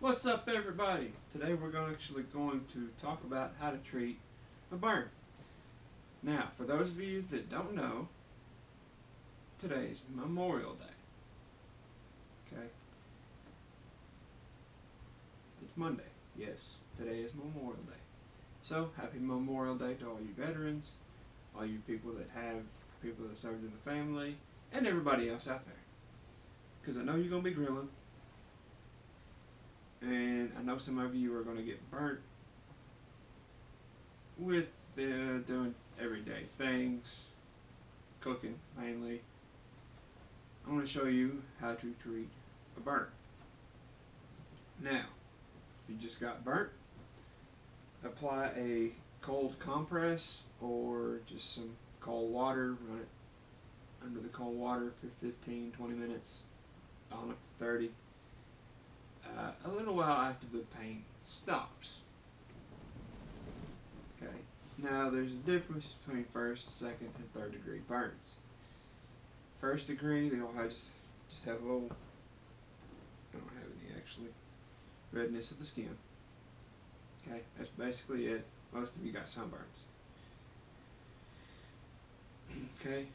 What's up, everybody? Today we're actually going to talk about how to treat a burn. Now, for those of you that don't know, today's Memorial Day. Okay? It's Monday. Yes, today is Memorial Day. So, happy Memorial Day to all you veterans, all you people that served in the family, and everybody else out there. Because I know you're going to be grilling. And I know some of you are going to get burnt with doing everyday things, cooking mainly. I want to show you how to treat a burn. Now, if you just got burnt, apply a cold compress or just some cold water. Run it under the cold water for 15-20 minutes, on up to 30. A little while after the pain stops. Okay. Now there's a difference between first, second, and third degree burns. First degree, they'll just have a little, I don't have any actually, redness of the skin. Okay, that's basically it. Most of you got sunburns. Okay,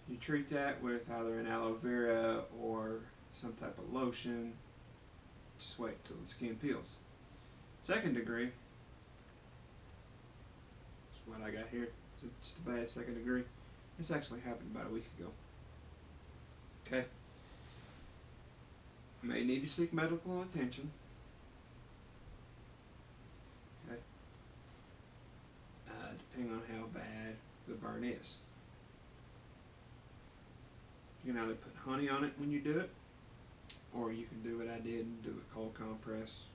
you treat that with either an aloe vera or some type of lotion. Just wait till the skin peels. Second degree, that's what I got here. It's just a bad second degree. This actually happened about a week ago. Okay. You may need to seek medical attention. Okay. Depending on how bad the burn is. You can either put honey on it when you do it, or you can do what I did and do a cold compress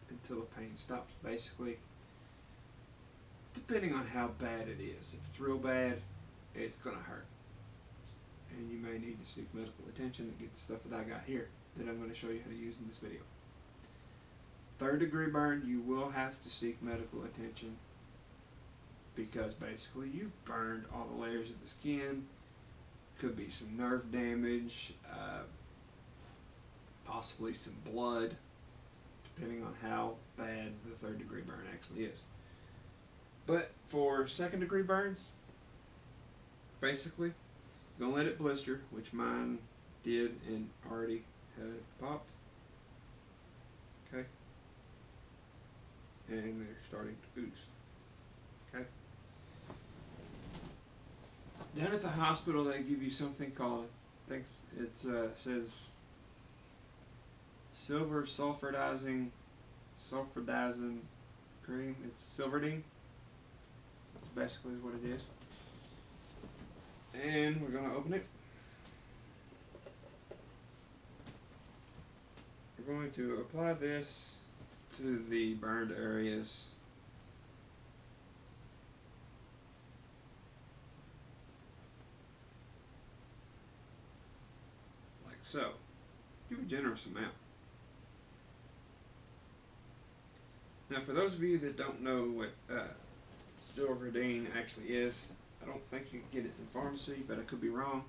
until the pain stops, basically. Depending on how bad it is. If it's real bad, it's going to hurt. And you may need to seek medical attention and get the stuff that I got here that I'm going to show you how to use in this video. Third degree burn, you will have to seek medical attention because basically you've burned all the layers of the skin. Could be some nerve damage, possibly some blood, depending on how bad the third degree burn actually is. But for second degree burns, basically, you're going to let it blister, which mine did and already had popped. Okay? And they're starting to ooze. Okay? Down at the hospital, they give you something called, I think it says silver sulfurdizing cream. It's Silverdene. That's basically what it is. And we're going to open it. We're going to apply this to the burned areas. Like so. Give a generous amount. Now, for those of you that don't know what Silverdene actually is, I don't think you can get it in pharmacy, but I could be wrong.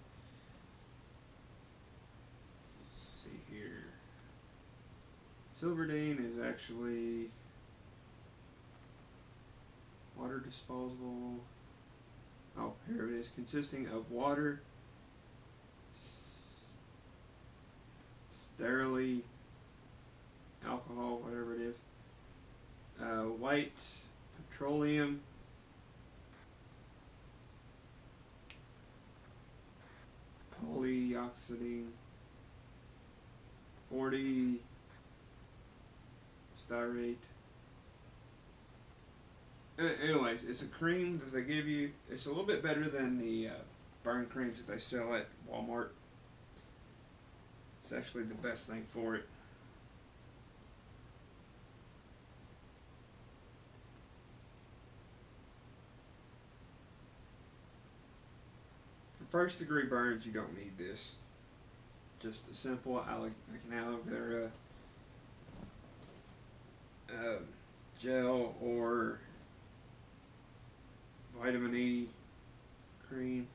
Let's see here. Silverdene is actually water disposable. Oh, here it is. Consisting of water, stearily, alcohol, whatever it is, white petroleum, polyoxidine, 40 stearate. Anyways, it's a cream that they give you. It's a little bit better than the burn creams that they sell at Walmart. It's actually the best thing for it. For first degree burns, you don't need this. Just a simple like an aloe vera gel or vitamin E cream,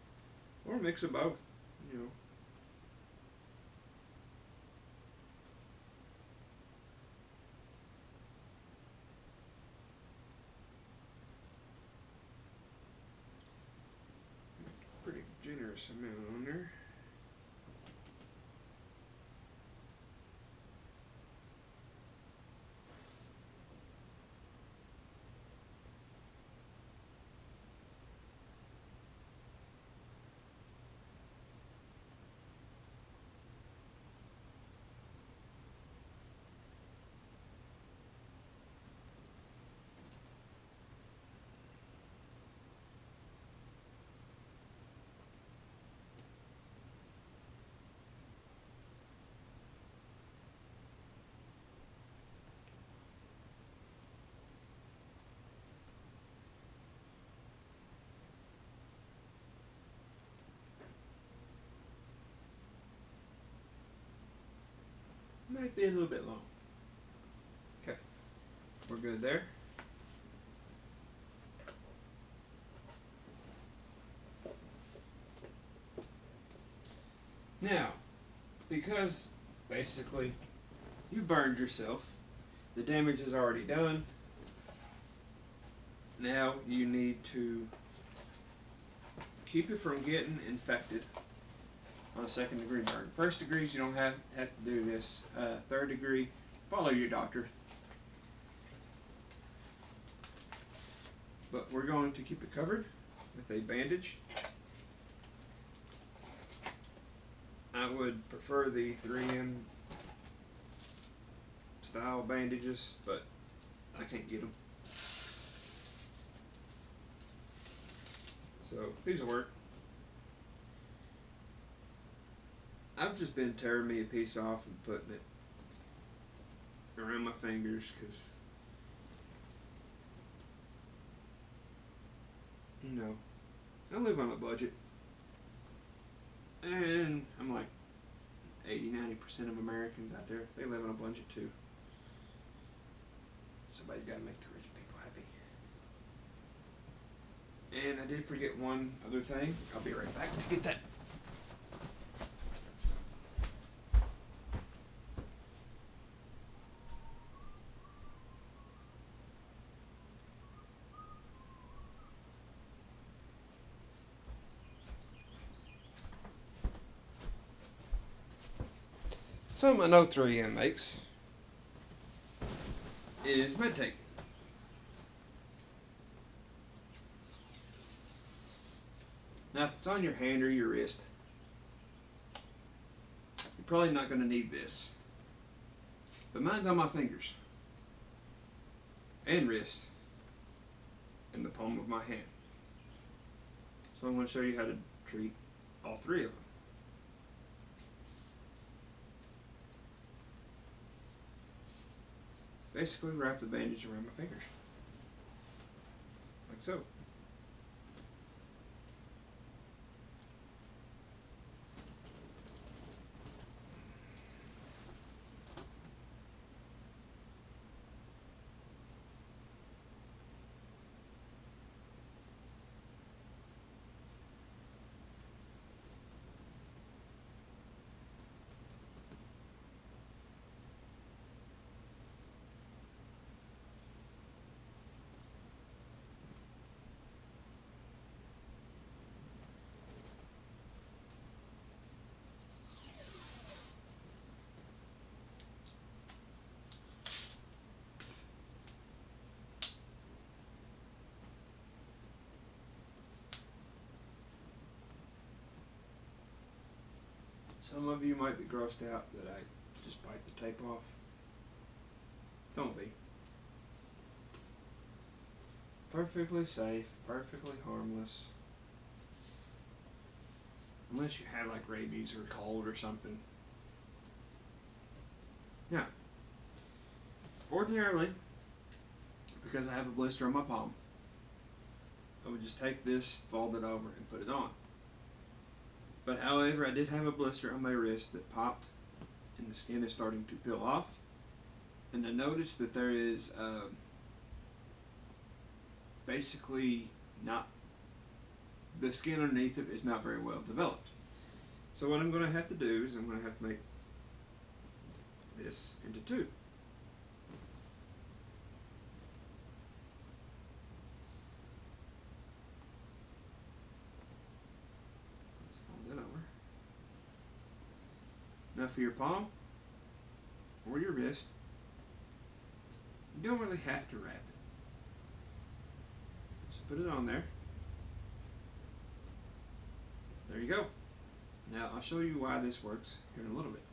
or a mix of both, you know. generous amount on there. Might be a little bit long. Okay, we're good there. Now, because basically you burned yourself, the damage is already done. Now you need to keep it from getting infected on a second degree burn. First degrees, you don't have to do this. Third degree, follow your doctor. But we're going to keep it covered with a bandage. I would prefer the 3M style bandages, but I can't get them. So these will work. I've just been tearing me a piece off and putting it around my fingers because, you know, I live on a budget. And I'm like 80–90% of Americans out there, they live on a budget too. Somebody's got to make the rich people happy. And I did forget one other thing. I'll be right back to get that. Something I know 3M makes is MedTape. Now, if it's on your hand or your wrist, you're probably not going to need this. But mine's on my fingers and wrist and the palm of my hand. So I'm going to show you how to treat all three of them. Basically, wrap the bandage around my fingers, like so. Some of you might be grossed out that I just bite the tape off. Don't be. Perfectly safe, perfectly harmless. Unless you have like rabies or cold or something. Now, ordinarily, because I have a blister on my palm, I would just take this, fold it over, and put it on. But however, I did have a blister on my wrist that popped and the skin is starting to peel off. And I noticed that there is basically not, the skin underneath it is not very well developed. So what I'm going to have to do is I'm going to have to make this into two. enough for your palm or your wrist. You don't really have to wrap it. Just put it on there. There you go. Now I'll show you why this works here in a little bit.